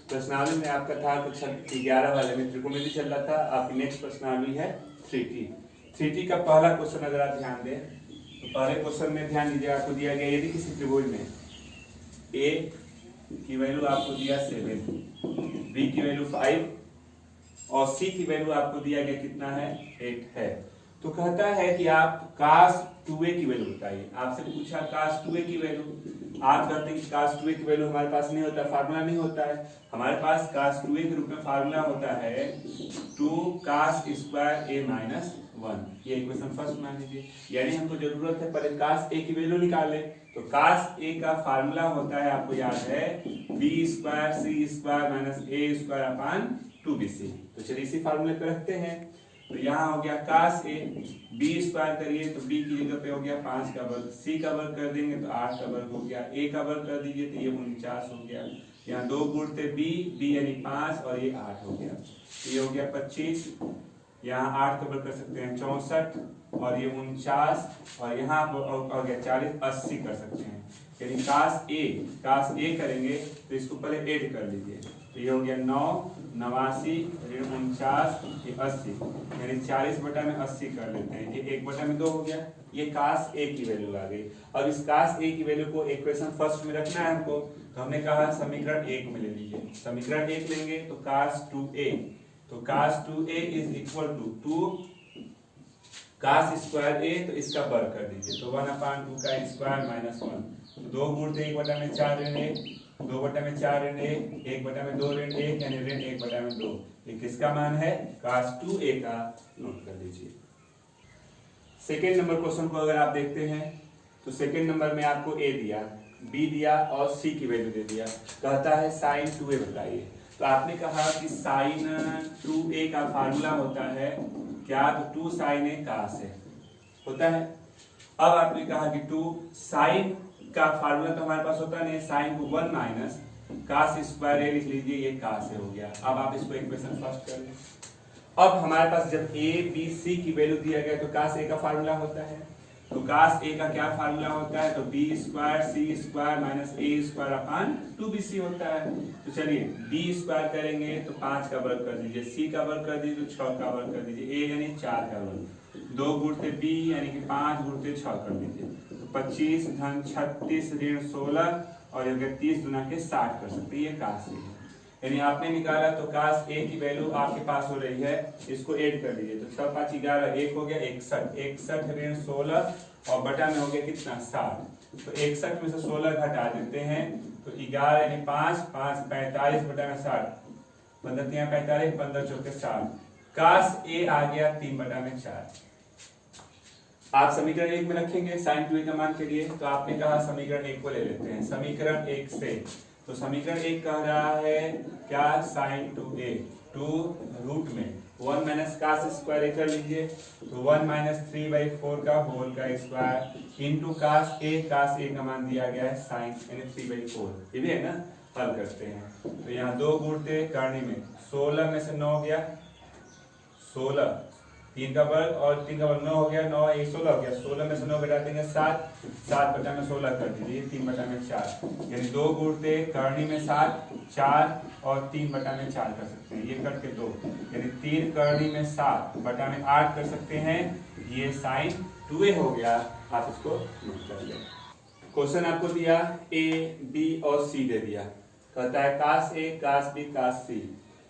प्रश्नावली में आपका था कक्षा 11 वाले में त्रिकोणमिति चल रहा था। आपकी नेक्स्ट प्रश्नावली है 3T। 3T का पहला क्वेश्चन अगर आप ध्यान दें तो पहले क्वेश्चन में ध्यान दीजिए, आपको दिया गया यदि किसी त्रिभुज में A की वैल्यू आपको दिया 7, B की वैल्यू 5 और C की वैल्यू आपको दिया गया कितना है 8 है, तो कहता है कि आप cos 2a की वैल्यू बताइए। आपसे पूछा cos 2a की वैल्यू, आप कहते हैं कि cos 2a की वैल्यू हमारे पास नहीं होता, फार्मूला नहीं होता है। हमारे पास cos 2a के रूप में फार्मूला होता है 2 cos स्क्वायर a माइनस 1। ये इक्वेशन फर्स्ट मान लीजिए, यानी हमको जरूरत है पहले cos a की वैल्यू निकालें। तो cos a का फार्मूला होता है, आपको याद है, b square c square minus a square upon 2bc। तो चलिए इसी फार्मूले पे रखते हैं। तो यहाँ हो गया cos a, b स्क्वायर करिए तो b की जगह पे हो गया 5 का वर्ग, c का वर्ग कर देंगे तो 8 का वर्ग हो गया, a का वर्ग कर दीजिए तो ये 49 हो गया। यहाँ 2 गुणते b यानी 5 और ये 8 हो गया, तो ये हो गया 25। यहाँ 8 का वर्ग कर सकते हैं 64 और ये 49 और यहाँ हो गया 40, 80 कर सकते हैं। यानी cos a करेंगे तो इसको पहले ऐड कर लीजिए, तो ये हो गया 9, 89, 49, ये 80, यानी 40 बटा में 80 कर लेते हैं। ये 1 बटा में 2 हो गया, ये cos a की वैल्यू आ गई। अब इस cos a की वैल्यू को इक्वेशन फर्स्ट में रखना है हमको, तो हमने कहा समीकरण 1 में ले लीजिए। समीकरण 1 लेंगे तो cos 2a, तो cos 2a is equal to 2 cos square a, तो इसका वर्ग कर दीजिए, तो 1/2 का स्क्वायर माइनस 1। 2 गुणते 1 बटा में 4 ऋण 1, 2 बटा में 4 ऋण 1, 1 बटा में 2 ऋण 1 यानी ऋण 1 बटा में 2। ये किसका मान है? cos 2a का नोट कर लीजिए। सेकेंड नंबर क्वेश्चन को अगर आप देखते हैं तो सेकेंड नंबर में आपको a दिया, b दिया और c की वैल्यू दे दिया। कहता है sin 2a बताइए। तो आपने कहा कि sin 2a का फार्मूला होता है क्या? तो 2 sin a cos a होता है। अब आपने कहा कि 2 sin का फार्मूला तो हमारे पास होता नहीं, sin को 1 माइनस cos स्क्वायर a लिख लीजिए, ये cos a हो गया। अब आप इसको इक्वेशन फर्स्ट कर लें। अब हमारे पास जब a b c की वैल्यू दिया गया तो cos a का फार्मूला होता है, तो cos a का क्या फार्मूला होता है? तो b square c square minus a square upon 2bc होता है। तो चलिए b स्क्वायर करेंगे तो 5 का वर्ग कर दीजिए, c का वर्ग कर दीजिए तो 6 का वर्ग कर दीजिए, a यानी 4 का वर्ग, 2 गुणते b यानी कि 5 गुणते 6 कर दीजिए, तो 25 धन 36 ऋण 16 और ये 30 गुना के 60 कर सकते हैं। ये cos a है, यानी आपने निकाला तो cos a की वैल्यू आपके पास हो रही है, इसको ऐड कर लीजिए, तो 6 5 11, 1 हो गया 61 ऋण 16 और बटा में हो गया कितना 60। तो 61 में से 16 घटा देते हैं तो 11 यानी 5 5 45 बटा में 60, 15 3 45, 15 चौके 60। cos a आ गया 3 बटा में 4। आप समीकरण 1 में रखेंगे sin 2a का मान के लिए, तो आपने कहा समीकरण 1 को ले लेते हैं। समीकरण 1 से तो समीकरण 1 कह रहा है क्या? sin 2a 2 रूट में 1 माइनस cos स्क्वायर a कर लीजिए, तो 1 माइनस 3/4 का होल का स्क्वायर इंटू cos a का मान दिया गया है sin यानी 3/4। ये भी है ना, हल करते हैं तो यहाँ 2 गुणते करनी में 16 में से 9 गया 16, 3 का वर्ग और 3 का वर्ग 9 हो गया, 9 1 16 हो गया, 16 में से 9 घटा देंगे 7, 7 बटा में 16 कर दीजिए, 3 बटा में 4, यानी 2 गुणते करनी में 7 4 और 3 बटा में 4 कर सकते हैं, ये करके 2 यानी 3 करनी में 7 बटा में 8 कर सकते हैं। ये sin 2a हो गया, आप इसको नोट कर लें। क्वेश्चन आपको दिया a b और c दे दिया, कहता है cos a cos b cos c।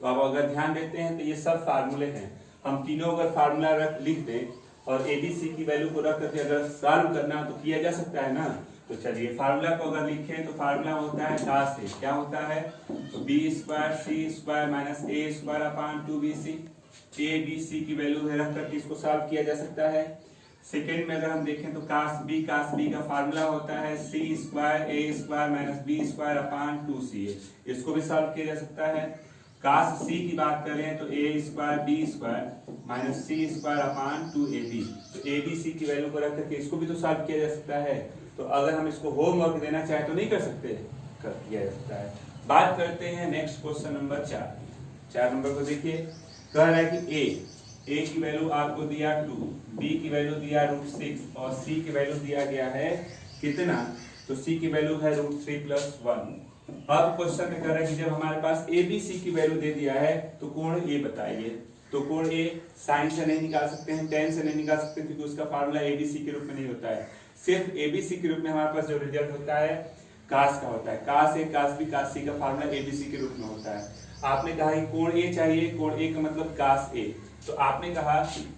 तो आप अगर ध्यान देते हैं तो ये सब फार्मूले हैं, हम तीनों अगर फार्मूला लिख दें और ABC की वैल्यू को रख करके अगर सॉल्व करना तो किया जा सकता है ना। तो चलिए फार्मूला को अगर लिखें तो फार्मूला होता है cos a, क्या होता है? तो b square c square minus a square upon 2bc। a b c की वैल्यू रख करके इसको सॉल्व किया जा सकता है। सेकेंड में अगर हम देखें तो cos b का फार्मूला होता है c square a square minus b square upon 2ca, इसको भी सॉल्व किया जा सकता है। cos c की बात करें तो a square b square minus c square upon 2ab, तो a b c की वैल्यू को रख करके इसको भी तो सॉल्व किया जा सकता है। तो अगर हम इसको होमवर्क देना चाहे तो नहीं कर सकते, कर किया जा सकता है। बात करते हैं नेक्स्ट क्वेश्चन नंबर 4 नंबर को देखिए, कह रहा है कि a की वैल्यू आपको दिया 2, b की वैल्यू दिया √6 और c की वैल्यू दिया गया है कितना? तो c की वैल्यू है √3 + 1 अब क्वेश्चन में कह रहा है कि जब हमारे पास ABC की वैल्यू दे दिया है तो कोण A बताइए। तो कोण A साइन से नहीं निकाल सकते हैं, टेन से नहीं निकाल सकते क्योंकि उसका फार्मूला ABC के रूप में नहीं होता है। सिर्फ ABC के रूप में हमारे पास जो रिजल्ट होता है कास का होता है। Cos A cos B cos C का फार्मूला ABC के रूप में होता है। आपने कहा कि कोण A चाहिए, कोण A का मतलब कास A, तो आपने कहा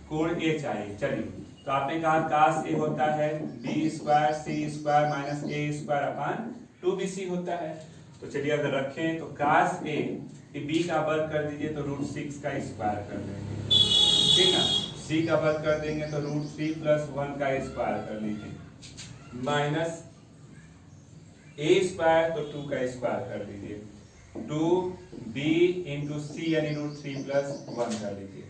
कोण A चाहिए। चलिए, तो आपने कहा कास A होता है B square C square minus A square upon 2BC होता है। तो चलिए अगर रखें तो कास A B का वर्ग कर दीजिए तो √6 का स्क्वायर कर देंगे, ठीक ना। C का वर्ग कर देंगे तो √3 + 1 का स्क्वायर कर लीजिए, माइनस A स्क्वायर तो 2 का स्क्वायर कर दीजिए, 2B × C यानी √3 + 1 कर लीजिए।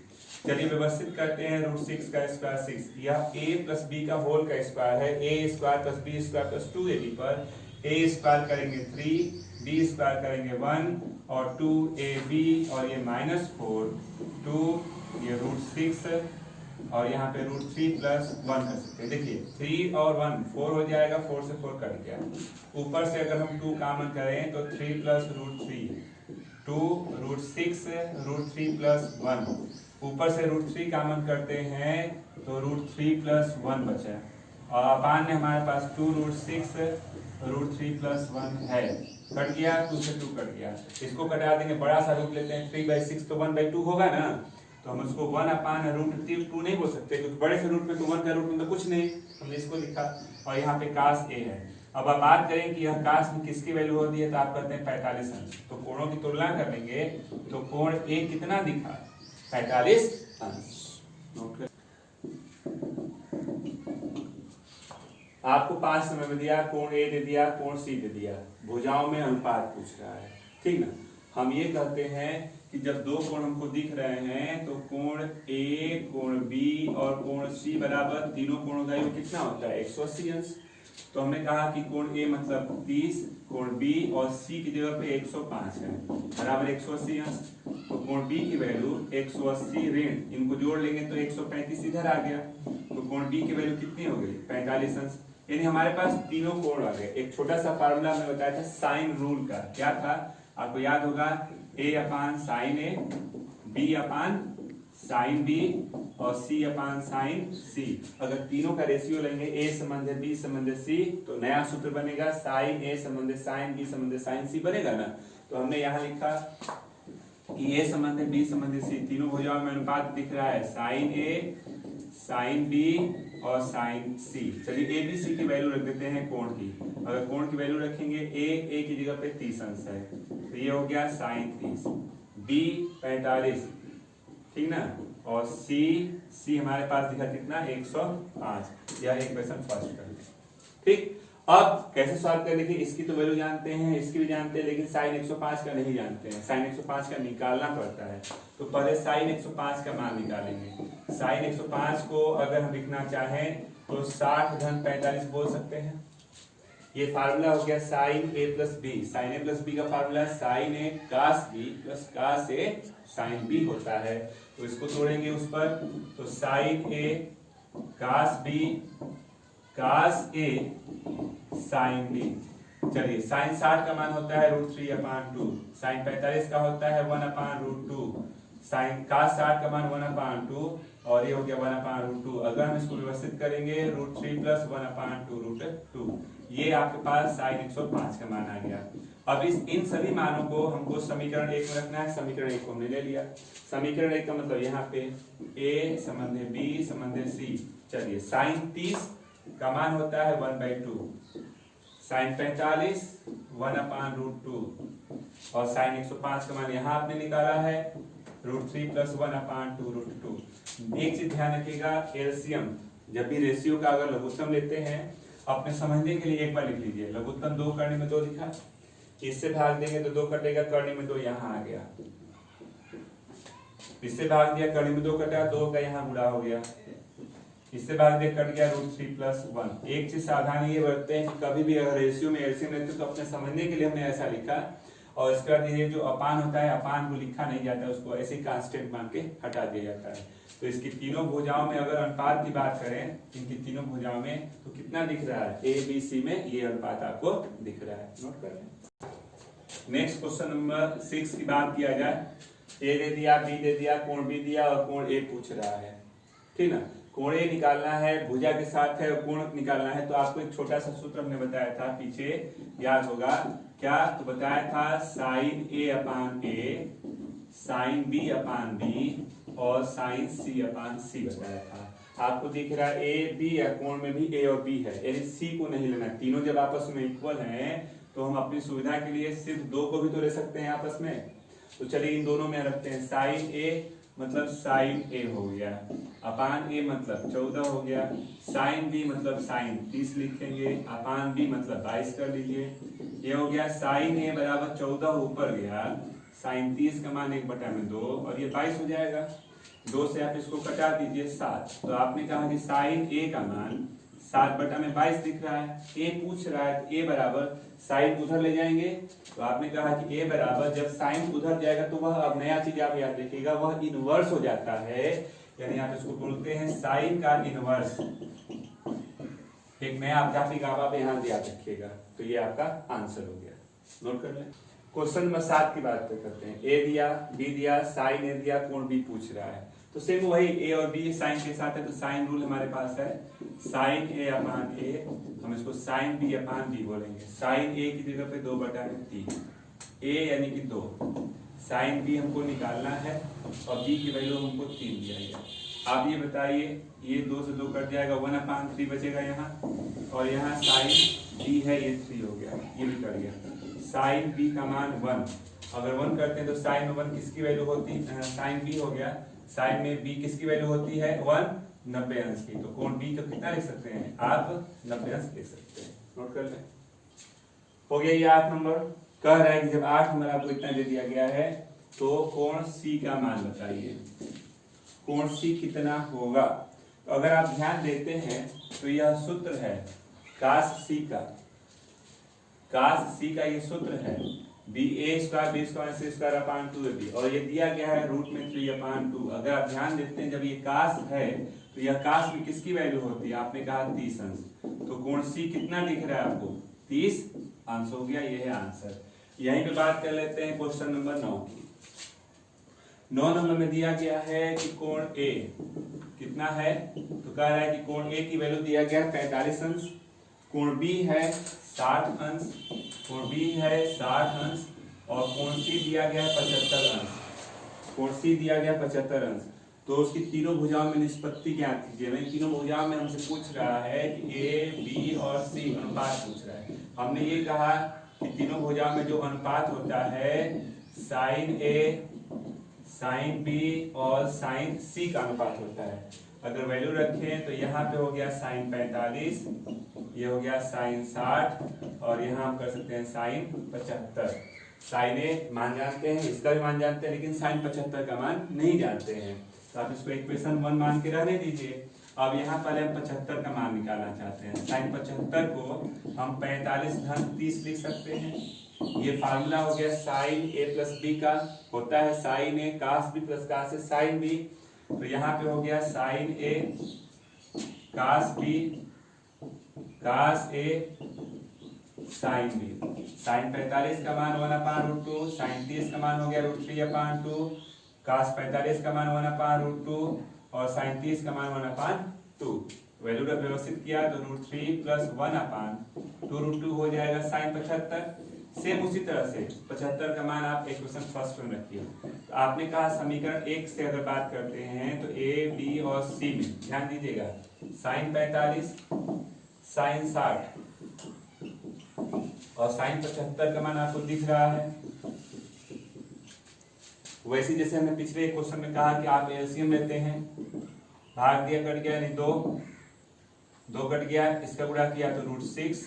चलिए व्यवस्थित करते हैं, √6 का स्क्वायर 6, यह A + B का होल का स्क्वायर है। A square + B square + 2AB पर A स्क्वायर करेंगे 3, B स्क्वायर करेंगे 1 और 2AB और ये -4, 2 ये √6 और यहाँ पे √3 + 1 कर सकते हैं। देखिए 3 और 1 4 हो जाएगा, 4 से 4 कट गया। ऊपर से अगर हम 2 कॉमन करें तो 3 + √3, 2 √6 √3 + 1, ऊपर से √3 कॉमन करते हैं तो √3 + 1 बचा और अपान में हमारे पास 2 √6 √3 + 1 है, कट गया, 2 से 2 कट गया। इसको कटा देंगे, बड़ा सा रूट लेते हैं, 3/6 तो 1/2 होगा ना, तो हम उसको 1/√2 नहीं बोल सकते क्योंकि बड़े से रूट में तो 1 का रूट में तो कुछ नहीं, हमने इसको लिखा। और यहाँ पे कास A है। अब आप बात करें कि यह कास में किसकी वैल्यू होती है तो आप कहते हैं 45 अंश। तो कोणों की तुलना करेंगे तो कोण A कितना दिखा, 45 अंश। नोट कर, आपको 5 समय में दिया, कोण A दे दिया, कोण C दे दिया, भुजाओं में अनुपात पूछ रहा है, ठीक ना। हम ये कहते हैं कि जब दो कोण हमको दिख रहे हैं तो कोण A, कोण B और कोण C बराबर, तीनों कोणों का योग कितना होता है 180 अंश। तो हमने कहा कि कोण A मतलब 30, कोण B और C की जगह पे 105 है, बराबर 180 अंश। तो कोण B की वैल्यू 180 ऋण, इनको जोड़ लेंगे तो 135 इधर आ गया, तो कोण B की वैल्यू कितनी हो गई 45 अंश। यानी हमारे पास तीनों कोण आ गए। एक छोटा सा फार्मूला हमने बताया था साइन रूल का, क्या था आपको याद होगा, A/sin A, B/sin B और C/sin C। अगर तीनों का रेशियो लेंगे A संबंध B संबंध C तो नया सूत्र बनेगा sin A संबंध sin B संबंध sin C बनेगा ना। तो हमने यहाँ लिखा कि A संबंध B संबंध C, तीनों भुजाओं में अनुपात दिख रहा है sin A sin B और sin C। चलिए A B C की वैल्यू रख देते हैं कोण की। अगर कोण की वैल्यू रखेंगे A की जगह पे 30 अंश है तो ये हो गया sin 30, B 45, ठीक ना, और C हमारे पास दिखा कितना 105। यह इक्वेशन फर्स्ट कर लें, ठीक। अब कैसे सॉल्व करें, देखिए इसकी तो वैल्यू जानते हैं, इसकी भी जानते हैं, लेकिन sin 105 का नहीं जानते हैं। sin 105 का निकालना पड़ता है, तो पहले sin 105 का मान निकालेंगे। sin 105 को अगर हम लिखना चाहें तो 60 - 45 बोल सकते हैं। ये फार्मूला हो गया sin A + B। sin A + B का formula sin A cos B + cos A sin B होता है। तो इसको तोड़ेंगे उस पर, तो sin A cos B cos A sin B। चलिए sin 60 का मान होता है √3/2, sin 45 का होता है 1/√2, sin cos 60 का मान 1/2 और ये हो गया 1/√2। अगर हम इसको व्यवस्थित करेंगे √3 + 1/2√2, ये आपके पास sin 105 का मान आ गया। अब इन सभी मानों को हमको समीकरण 1 में रखना है। समीकरण 1 को हमने ले लिया। समीकरण 1 का मतलब यहाँ पे A संबंध B संबंध C। चलिए sin 30 का मान होता है 1/2, sin 45 1/√2 और sin 105 का मान यहाँ आपने निकाला है √3 + 1/2√2। एक चीज ध्यान रखिएगा, एलसीएम जब भी रेशियो का अगर लघुत्तम लेते हैं, अपने समझने के लिए एक बार लिख लीजिए, लघुत्तम 2 करने में 2 दिखा, इससे भाग देंगे तो 2 कटेगा, करने में 2 यहाँ आ गया, इससे भाग दिया करने में 2 कटा, 2 का यहाँ गुणा हो गया, इससे भाग दिया कट गया √3 + 1। एक चीज सावधानी ये बरतते हैं कि कभी भी अगर रेशियो में एलसीएम लेते तो अपने समझने के लिए हमने ऐसा लिखा, और इसके बाद ये जो अपान होता है, अपान को लिखा नहीं जाता, उसको ऐसे कांस्टेंट मान के हटा दिया जाता है। तो इसकी तीनों भुजाओं में अगर अनुपात की बात करें, इनकी तीनों भुजाओं में तो कितना दिख रहा है, A B C में ये अनुपात आपको दिख रहा है, नोट कर लें। नेक्स्ट क्वेश्चन नंबर 6 की बात किया जाए। ए दे दिया, बी दे दिया, कोण बी दिया और कोण ए पूछ रहा है, ठीक ना। कोण ए निकालना है, भुजा के साथ है, और कोण निकालना है। तो आपको एक छोटा सा सूत्र हमने बताया था, पीछे याद होगा क्या, तो बताया था साइन ए अपान ए, साइन बी अपान बी और साइन सी अपान सी बताया था। आपको दिख रहा है ए बी या कोण में भी ए और बी है, यानी सी को नहीं लेना। तीनों जब आपस में इक्वल हैं तो हम अपनी सुविधा के लिए सिर्फ दो को भी तो ले सकते हैं आपस में। तो चलिए इन दोनों में रखते हैं। साइन ए मतलब साइन ए हो गया, अपान ए मतलब 14 हो गया, साइन बी मतलब साइन 30 लिखेंगे, अपान बी मतलब 22 कर लीजिए। ये हो गया साइन ए बराबर 14 ऊपर गया, साइन 30 का मान 1/2 और ये 22 हो जाएगा। 2 से आप इसको कटा दीजिए 7। तो आपने कहा कि साइन ए का मान 7/22 दिख रहा है। ए पूछ रहा है, ए बराबर साइन उधर ले जाएंगे। तो आपने कहा कि ए बराबर जब साइन उधर जाएगा तो वह, अब नया चीज आप याद रखिएगा, वह इनवर्स हो जाता है, यानी आप इसको बोलते हैं साइन का इनवर्स। एक नया टॉपिक आप यहाँ याद रखिएगा। तो ये आपका आंसर हो गया, नोट कर लें। क्वेश्चन नंबर 7 की बात करते हैं। ए दिया, बी दिया, साइन ए दिया, कोण बी पूछ रहा है। तो सेम वही ए और बी साइन के साथ है, तो साइन रूल हमारे पास है, साइन ए अपान ए, हम इसको साइन बी अपान बी बोलेंगे। साइन ए की जगह पे 2/3, ए यानी कि 2, साइन बी हमको निकालना है और बी की वैल्यू हमको 3 दिया गया। आप ये बताइए, ये 2 से 2 कट जाएगा, 1/3 बचेगा यहाँ, और यहाँ साइन बी है, ये 3 हो गया, ये भी कट गया। साइन बी का मान 1, अगर 1 करते हैं तो साइन में 1 किसकी वैल्यू होती है, साइन बी हो गया। साइन में बी किसकी वैल्यू होती है 1, 90 अंश की। तो कोण बी का कितना लिख सकते हैं आप, 90 अंश लिख सकते हैं, नोट कर लें। हो गया ये 8 नंबर। कह रहा है कि जब 8 नंबर आपको इतना दे दिया गया है तो कोण सी का मान बताइए, कोण सी कितना होगा। तो अगर आप ध्यान देते हैं तो यह सूत्र है कास सी का, कास सी का ये सूत्र है बी ए स्क्वायर बी स्क्वायर सी स्क्वायर अपान 2ab, और ये दिया गया है रूट में 3/2। अगर आप ध्यान देते हैं जब ये कास है तो यह कास में किसकी वैल्यू होती है, आपने कहा 30 अंश। तो कोण सी कितना दिख रहा है आपको, 30 अंश हो गया, ये है आंसर। यहीं पे बात कर लेते हैं क्वेश्चन नंबर 9 की। 9 नंबर में दिया गया है कि कोण ए कितना है, तो कह रहा है कि कोण ए की वैल्यू दिया गया है 45 अंश, कोण बी है 60 अंश, कोण बी है 60 अंश, और कोण सी दिया गया है 75 अंश, कोण सी दिया गया 75 अंश। तो उसकी तीनों भुजाओं में निष्पत्ति ज्ञात कीजिए। मैं तीनों भुजाओं में हमसे पूछ रहा है कि ए बी और सी अनुपात पूछ रहा है। हमने ये कहा कि तीनों भुजाओं में जो अनुपात होता है साइन ए, साइन बी और साइन सी का अनुपात होता है। अगर वैल्यू रखें तो यहाँ पे हो गया साइन 45, ये हो गया साइन 60, और यहाँ हम कर सकते हैं साइन 75। साइन ए मान जानते हैं, इसका भी मान जानते हैं, लेकिन साइन 75 का मान नहीं जानते हैं। तो आप इसको इक्वेशन 1 मान के रहने दीजिए। अब यहाँ पहले हम 75 का मान निकालना चाहते हैं। साइन 75 को हम 45 धन 30 लिख सकते हैं। ये फार्मूला हो गया साइन ए प्लस बी का, होता है साइन ए कास बी प्लस कास ए साइन बी। तो यहाँ पे हो गया साइन ए कास बी कास ए साइन बी। साइन 45 का मान 1/√2, साइन 30 का मान हो गया √3/2, कास 45 का मान 1/√2 और साइन 30 का मान 1/2। वैल्यू का व्यवस्थित किया तो √3 + 1/2√2 हो जाएगा साइन 75। सेम उसी तरह से 75 का मान आप इक्वेशन फर्स्ट में रखिए। तो आपने कहा समीकरण 1 से अगर बात करते हैं तो ए बी और सी में ध्यान दीजिएगा, साइन 45 साइन 60 और साइन 75 का मान आपको दिख रहा है। वैसे जैसे हमने पिछले क्वेश्चन में कहा कि आप एलसीएम लेते हैं, भाग दिया कट गया, यानी 2 कट गया, इसका गुणा किया तो √6,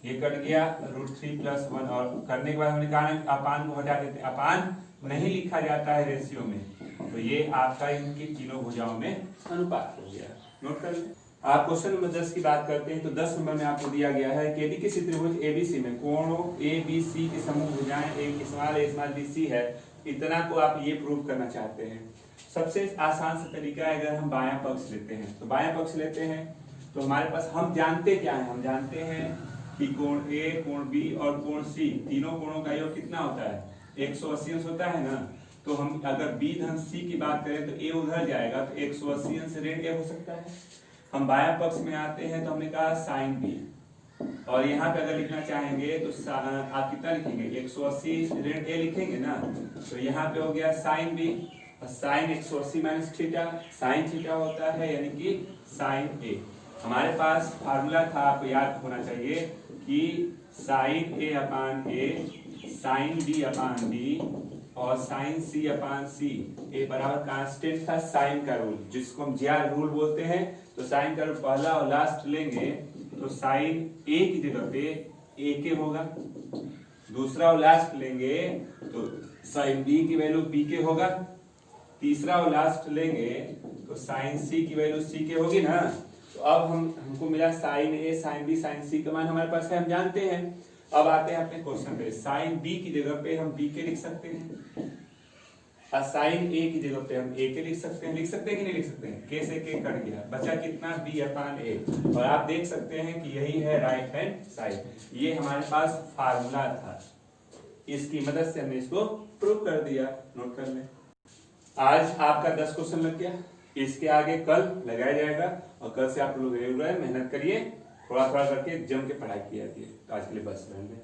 ये कट गया √3 + 1, और करने के बाद हमने कहा अपान को हटा देते हैं। अपान नहीं लिखा जाता है रेशियो में, तो ये आपका इनकी तीनों भुजाओं में अनुपात हो गया, नोट कर लें। आप क्वेश्चन नंबर 10 की बात करते हैं तो 10 नंबर में आपको दिया गया है कि यदि किसी त्रिभुज एबीसी में कोणों ए बी सी के समूह भुजाएं ए स्मॉल बी सी है, इतना को आप ये प्रूव करना चाहते हैं। सबसे आसान सा तरीका है, अगर हम बायां पक्ष लेते हैं तो बायां पक्ष लेते हैं तो हमारे पास, हम जानते क्या है, हम जानते हैं कि कोण ए, कोण बी और कोण सी, तीनों कोणों का योग कितना होता है? 180 अंश होता है ना। तो हम अगर बी धन सी की बात करें तो ए उधर जाएगा, तो 180 अंश ऋण ए हो सकता है। हम बाया पक्ष में आते हैं तो हमने कहा साइन बी, और यहाँ पे अगर लिखना चाहेंगे तो आप कितना लिखेंगे? 180 ऋण ए लिखेंगे ना। तो यहाँ पे हो गया साइन बी, और sine 180 minus theta, sine theta होता है यानी कि साइन ए। हमारे पास फार्मूला था, आपको याद होना चाहिए कि साइन ए अपान ए, साइन बी अपान बी और साइन सी अपान सी, ए बराबर कांस्टेंट था साइन का रूल, जिसको हम जीआर रूल बोलते हैं। तो साइन का रूल पहला और लास्ट लेंगे तो साइन ए की जगह पे ए के होगा, दूसरा और लास्ट लेंगे तो साइन बी की वैल्यू बी के होगा, तीसरा और लास्ट लेंगे तो साइन सी की वैल्यू सी के होगी ना। तो अब हमको मिला साइन ए, साइन बी, साइन सी का मान हमारे पास है, हम जानते हैं। अब आते हैं अपने क्वेश्चन पे। साइन बी की जगह पे हम बी के लिख सकते हैं, और साइन ए की जगह पे हम ए के लिख सकते हैं। लिख सकते हैं कि नहीं लिख सकते हैं? के से के कट गया, बचा कितना? बी अपान ए। और आप देख सकते हैं कि यही है राइट हैंड साइड। ये हमारे पास फार्मूला था, इसकी मदद से हमने इसको प्रूव कर दिया। नोट कर लें। आज आपका 10 क्वेश्चन लग गया, इसके आगे कल लगाया जाएगा, और कल से आप लोग रेगुलर मेहनत करिए, थोड़ा थोड़ा करके जम के पढ़ाई किया। तो आज के लिए बस रहेंगे।